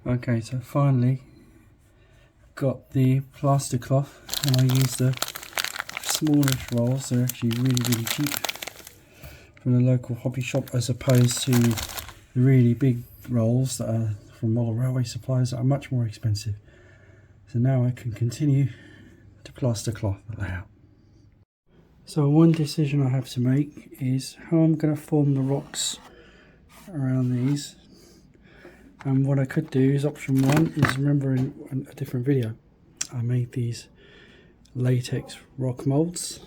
Okay, so finally got the plaster cloth, and I used the smallish rolls. They're actually really cheap from the local hobby shop, as opposed to the really big rolls that are from model railway suppliers that are much more expensive. So now I can continue to plaster cloth the layout. So one decision I have to make is how I'm going to form the rocks around these. And what I could do is option one is, remember in a different video I made these latex rock molds.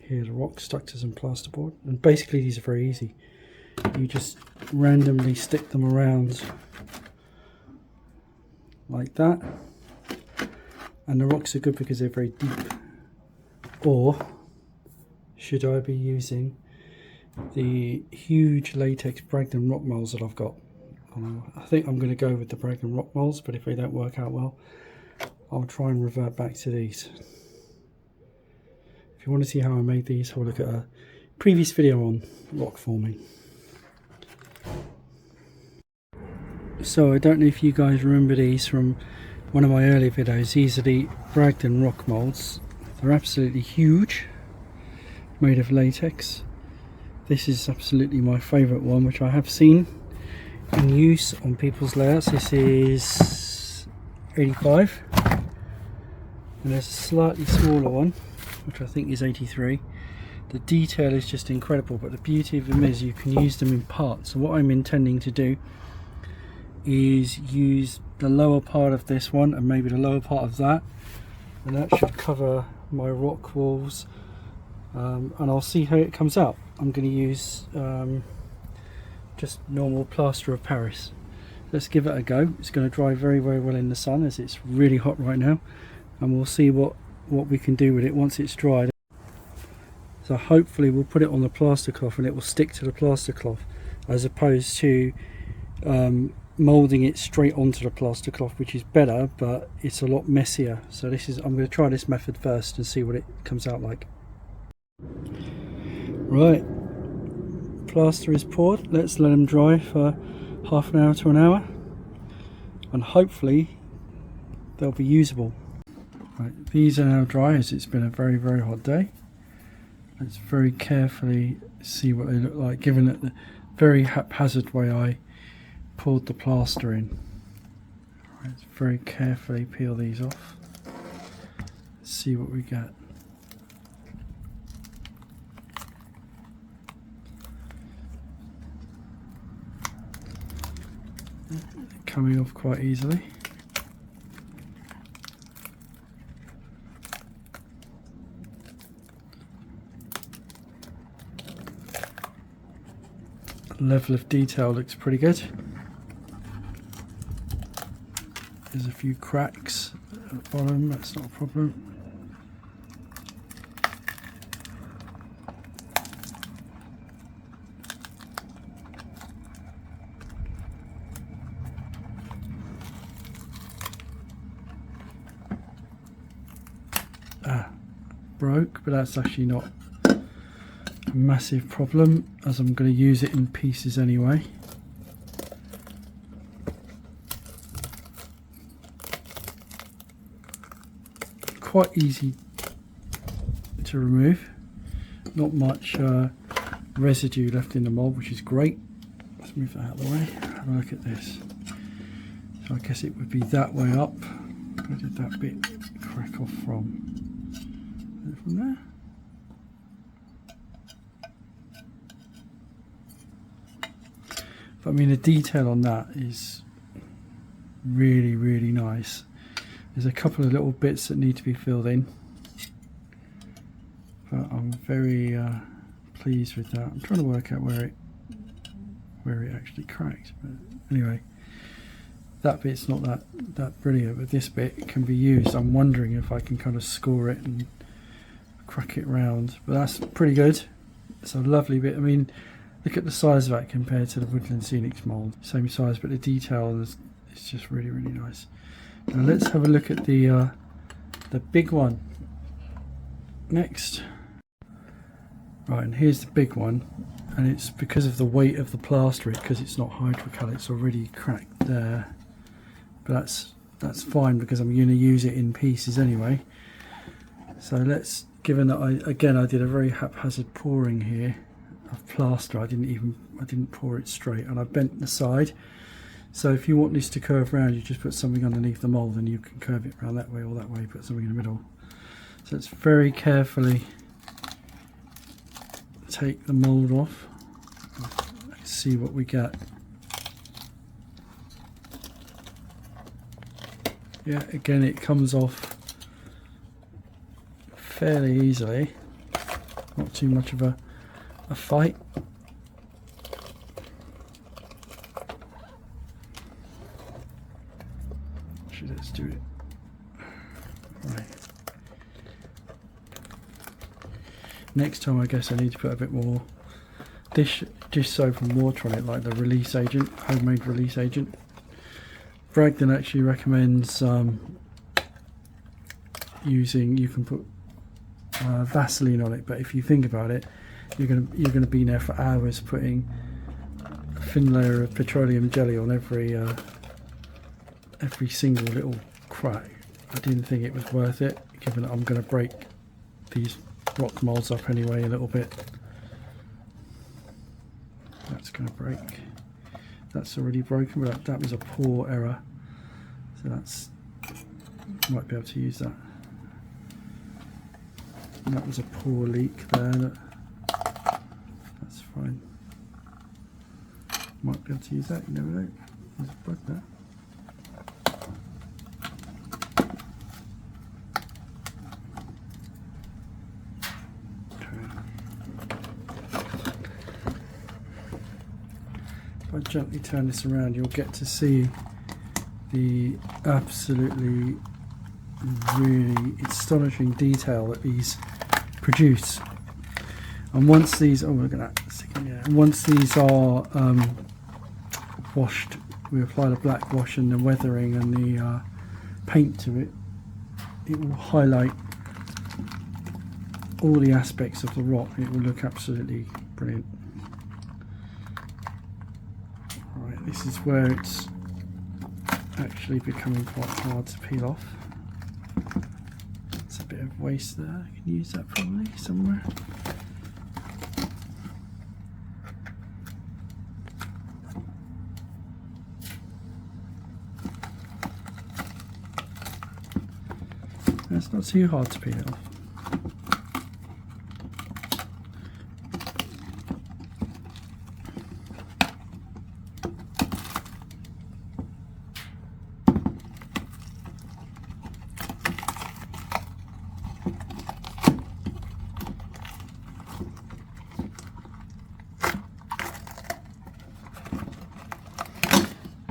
Here are the rocks stuck to some plasterboard, and basically these are very easy. You just randomly stick them around like that, and the rocks are good because they're very deep. Or should I be using the huge latex Bragdon rock molds that I've got? I think I'm going to go with the Bragdon rock molds, but if they don't work out well, I'll try and revert back to these. If you want to see how I made these, have a look at a previous video on rock forming. So I don't know if you guys remember these from one of my earlier videos. These are the Bragdon rock molds. They're absolutely huge, made of latex. This is absolutely my favourite one, which I have seen in use on people's layouts. This is 85, and there's a slightly smaller one which I think is 83. The detail is just incredible, but the beauty of them is you can use them in parts. So what I'm intending to do is use the lower part of this one and maybe the lower part of that, and that should cover my rock walls, and I'll see how it comes out. I'm going to use just normal plaster of Paris. Let's give it a go. It's going to dry very well in the sun, as it's really hot right now, and we'll see what we can do with it once it's dried. So hopefully we'll put it on the plaster cloth and it will stick to the plaster cloth, as opposed to moulding it straight onto the plaster cloth, which is better, but it's a lot messier. So I'm going to try this method first and see what it comes out like. Right, plaster is poured. Let's let them dry for half an hour to an hour, and hopefully they'll be usable. Right, these are now dry, as it's been a very hot day. Let's very carefully see what they look like, given that the very haphazard way I poured the plaster in. Let's very carefully peel these off. Let's see what we get. Coming off quite easily. The level of detail looks pretty good. There's a few cracks at the bottom, that's not a problem. Broke, but that's actually not a massive problem, as I'm going to use it in pieces anyway. Quite easy to remove, not much residue left in the mold, which is great. Let's move that out of the way. Have a look at this. So I guess it would be that way up. Where did that bit crack off from? From there. But I mean, the detail on that is really nice. There's a couple of little bits that need to be filled in, but I'm very pleased with that. I'm trying to work out where it actually cracked, but anyway, that bit's not that brilliant, but this bit can be used. I'm wondering if I can kind of score it and crack it round, but that's pretty good. It's a lovely bit. I mean, look at the size of that compared to the Woodland Scenics mould. Same size, but the detail is just really nice. Now let's have a look at the big one next. Right, and here's the big one, and it's because of the weight of the plaster, because it's not hydrocal, it's already cracked there. But that's fine because I'm going to use it in pieces anyway. So let's, given that I did a very haphazard pouring here of plaster, I didn't pour it straight, and I bent the side. So if you want this to curve around, you just put something underneath the mould and you can curve it around that way or that way, put something in the middle. So let's very carefully take the mould off and see what we get. Yeah, again, it comes off fairly easily, not too much of a fight. Actually, let's do it. Right. Next time I guess I need to put a bit more dish soap and water on it, like the release agent, homemade release agent. Bragdon actually recommends you can put Vaseline on it, but if you think about it, you're gonna be there for hours putting a thin layer of petroleum jelly on every single little crack. I didn't think it was worth it, given that I'm going to break these rock moulds up anyway a little bit. That's going to break. That's already broken, but that was a pour error. So might be able to use that. And that was a pour leak there. That's fine. Might be able to use that, you never know. Just broke that. If I gently turn this around, you'll get to see the absolutely really astonishing detail that these produce. And once these, oh look at that, and once these are washed, we apply the black wash and the weathering and the paint to it, it will highlight all the aspects of the rock. It will look absolutely brilliant. Right, this is where it's actually becoming quite hard to peel off. It's a bit of waste there. I can use that probably somewhere. It's not too hard to peel off.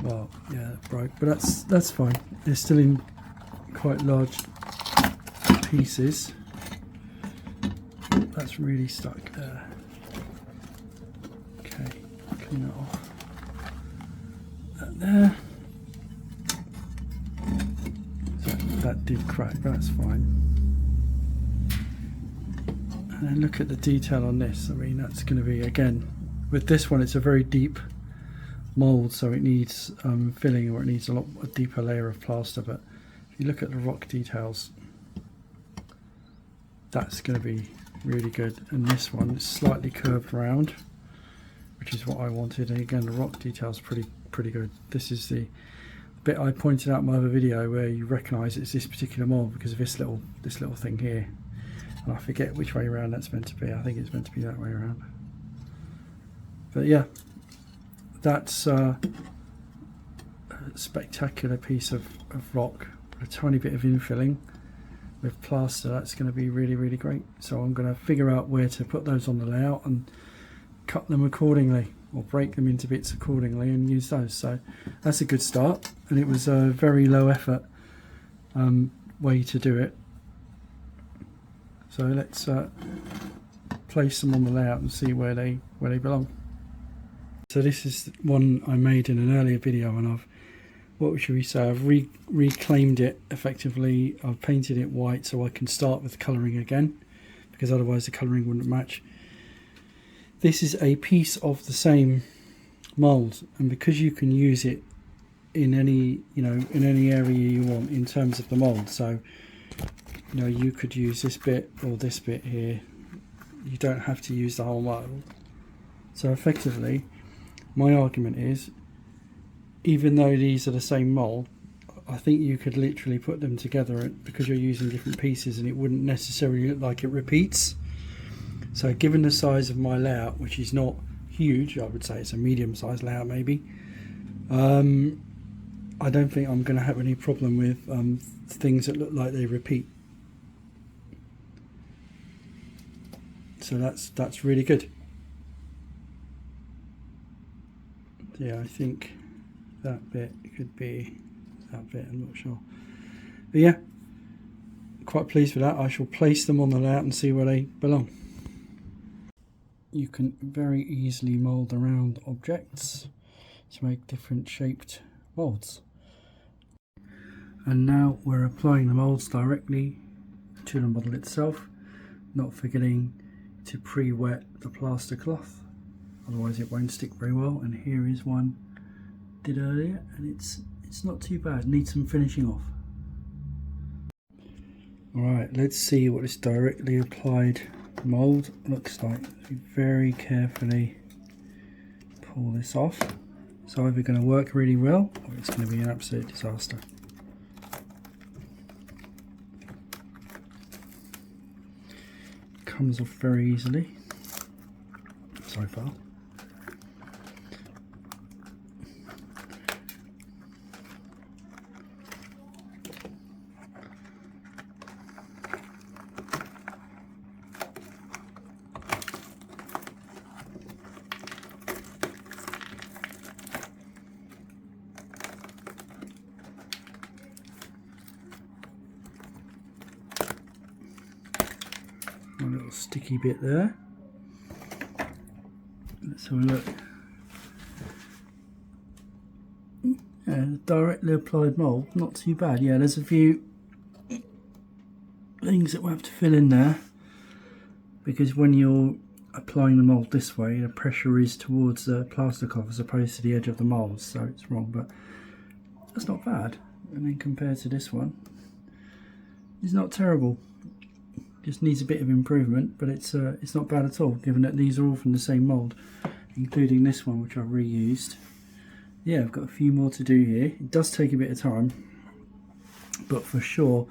Well, yeah, it broke, but that's fine. They're still in quite large pieces. That's really stuck there. Okay, clean that off. That there. That did crack, but that's fine. And then look at the detail on this. I mean, that's going to be, again, with this one, it's a very deep mould, so it needs filling, or it needs a deeper layer of plaster. But if you look at the rock details, that's going to be really good. And this one is slightly curved around, which is what I wanted. And again, the rock details pretty good. This is the bit I pointed out in my other video where you recognise it's this particular mould because of this little thing here. And I forget which way around that's meant to be. I think it's meant to be that way around. But yeah, that's a spectacular piece of rock with a tiny bit of infilling with plaster. That's going to be really great. So I'm going to figure out where to put those on the layout and cut them accordingly, or break them into bits accordingly and use those. So that's a good start, and it was a very low effort way to do it. So let's place them on the layout and see where they belong. So this is one I made in an earlier video, and I've reclaimed it effectively. I've painted it white so I can start with colouring again, because otherwise the colouring wouldn't match. This is a piece of the same mould, and because you can use it in any, in any area you want in terms of the mould, so you could use this bit or this bit here. You don't have to use the whole mould. So effectively, my argument is, even though these are the same mould, I think you could literally put them together because you're using different pieces, and it wouldn't necessarily look like it repeats. So given the size of my layout, which is not huge, I would say it's a medium-sized layout maybe, I don't think I'm going to have any problem with things that look like they repeat. So that's really good. Yeah, I think that bit could be that bit, I'm not sure. But yeah, quite pleased with that. I shall place them on the layout and see where they belong. You can very easily mould around objects to make different shaped moulds. And now we're applying the moulds directly to the model itself, not forgetting to pre-wet the plaster cloth, otherwise it won't stick very well. And here is one I did earlier, and it's not too bad, needs some finishing off. Alright, let's see what this directly applied mould looks like. Very carefully pull this off. It's either going to work really well or it's going to be an absolute disaster. Comes off very easily so far. A little sticky bit there. Let's have a look. Yeah, directly applied mould, not too bad. Yeah, there's a few things that we'll have to fill in there, because when you're applying the mould this way, the pressure is towards the plaster cloth as opposed to the edge of the mould, so it's wrong, but that's not bad. And then compared to this one, it's not terrible. Just needs a bit of improvement, but it's not bad at all, given that these are all from the same mould, including this one, which I've reused. Yeah, I've got a few more to do here. It does take a bit of time, but for sure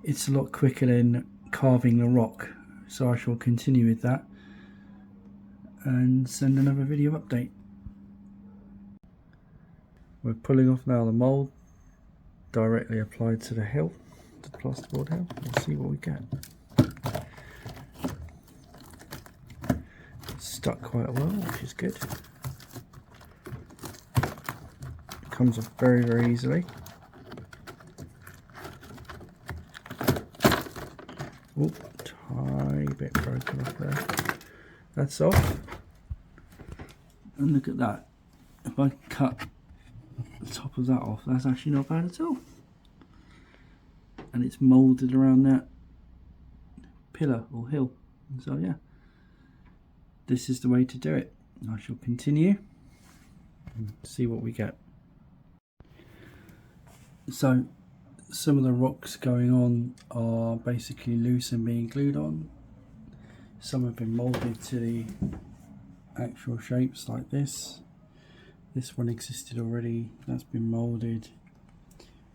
it's a lot quicker than carving the rock, so I shall continue with that and send another video update. We're pulling off now the mould directly applied to the hill, to the plasterboard hill. We'll see what we get. Stuck quite well, which is good. It comes off very, very easily. Oh, tiny bit broken off there. That's off. And look at that. If I cut the top of that off, that's actually not bad at all. And it's moulded around that pillar or hill. So yeah, this is the way to do it. I shall continue and see what we get. So some of the rocks going on are basically loose and being glued on. Some have been moulded to the actual shapes like this. This one existed already, that's been moulded,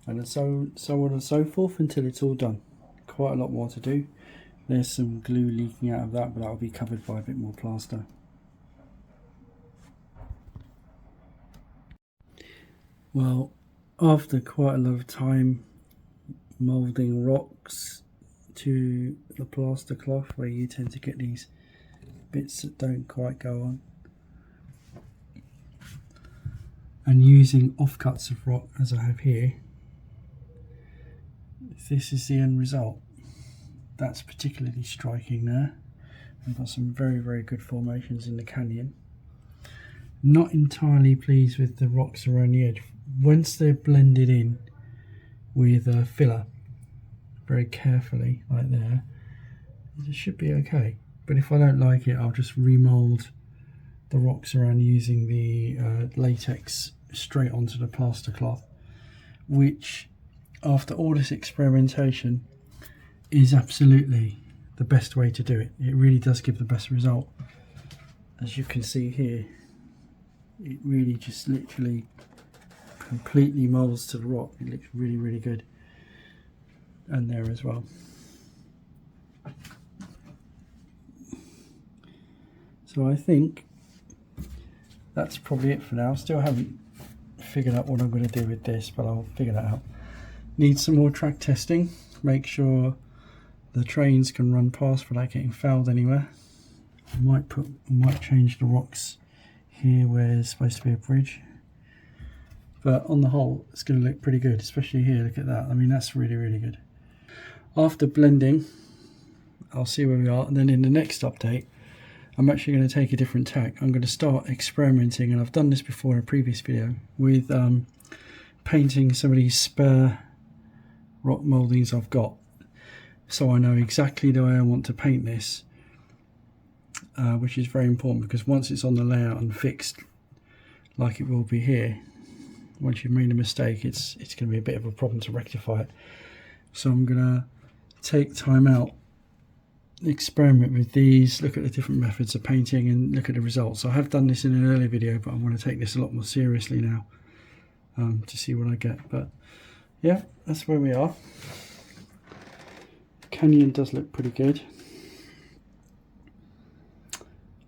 and so on and so forth until it's all done. Quite a lot more to do. There's some glue leaking out of that, but that will be covered by a bit more plaster. Well, after quite a lot of time moulding rocks to the plaster cloth, where you tend to get these bits that don't quite go on, and using offcuts of rock as I have here, this is the end result. That's particularly striking there. We've got some very, very good formations in the canyon. Not entirely pleased with the rocks around the edge. Once they're blended in with a filler very carefully like there, it should be okay. But if I don't like it, I'll just remold the rocks around using the latex straight onto the plaster cloth, which after all this experimentation is absolutely the best way to do it. It really does give the best result. As you can see here, it really just literally completely molds to the rock. It looks really, really good. And there as well. So I think that's probably it for now. Still haven't figured out what I'm going to do with this, but I'll figure that out. Need some more track testing. Make sure the trains can run past without getting fouled anywhere. I might change the rocks here where there's supposed to be a bridge. But on the whole, it's going to look pretty good, especially here. Look at that. I mean, that's really, really good. After blending, I'll see where we are, and then in the next update, I'm actually going to take a different tack. I'm going to start experimenting, and I've done this before in a previous video, with painting some of these spare rock mouldings I've got, so I know exactly the way I want to paint this, which is very important, because once it's on the layout and fixed like it will be here, once you've made a mistake, it's going to be a bit of a problem to rectify it. So I'm going to take time out, experiment with these, look at the different methods of painting and look at the results. I have done this in an earlier video, but I want to take this a lot more seriously now, to see what I get. But yeah, that's where we are. The canyon does look pretty good,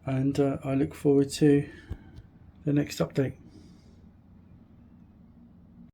and I look forward to the next update.